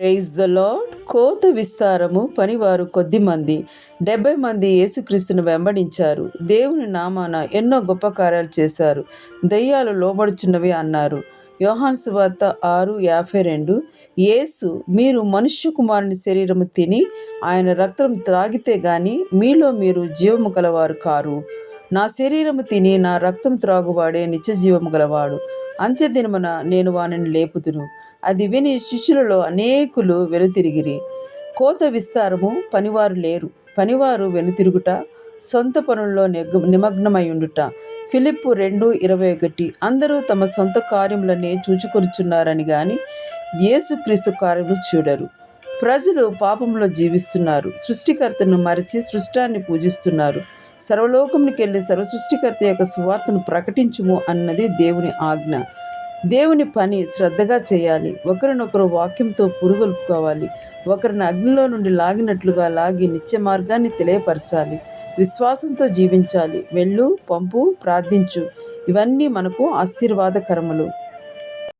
Praise the lord. కోత విస్తారము, పనివారు కొద్దిమంది. 70 మంది యేసుక్రీస్తును వెంబడించారు. దేవుని నామాన ఎన్నో గొప్ప కార్యాలు చేశారు. దయ్యాలు లోబడుచున్నవి అన్నారు. యోహాను సువార్త 6:52. యేసు, మీరు మనుష్య కుమారుని శరీరము తిని ఆయన రక్తం త్రాగితే గాని మీలో మీరు జీవము గలవారు కారు. నా శరీరము తిని నా రక్తం త్రాగువాడే నిత్య జీవము గలవాడు. అంత్యదినమున నేను వానిని లేపుదును. అది విని శిష్యులలో అనేకులు వెనుతిరిగిరి. కోత విస్తారము, పనివారు లేరు. పనివారు వెనుతిరుగుట, సొంత పనుల్లో నిమగ్నమైయుండుట. ఫిలిప్పు 2:21. అందరూ తమ సొంత కార్యములనే చూచుకొనుచున్నారని గాని యేసుక్రీస్తు కార్యములు చూడరు. ప్రజలు పాపంలో జీవిస్తున్నారు. సృష్టికర్తను మరచి సృష్టాన్ని పూజిస్తున్నారు. సర్వలోకమునికెళ్ళి సర్వసృష్టికర్త యొక్క సువార్తను ప్రకటించుము అన్నది దేవుని ఆజ్ఞ. దేవుని పని శ్రద్ధగా చేయాలి. ఒకరినొకరు వాక్యంతో పురుగొల్పుకోవాలి. ఒకరిని అగ్నిలో నుండి లాగినట్లుగా లాగి నిత్య మార్గాన్ని తెలియపరచాలి. విశ్వాసంతో జీవించాలి. వెళ్ళు, పంపు, ప్రార్థించు. ఇవన్నీ మనకు ఆశీర్వాదకరములు.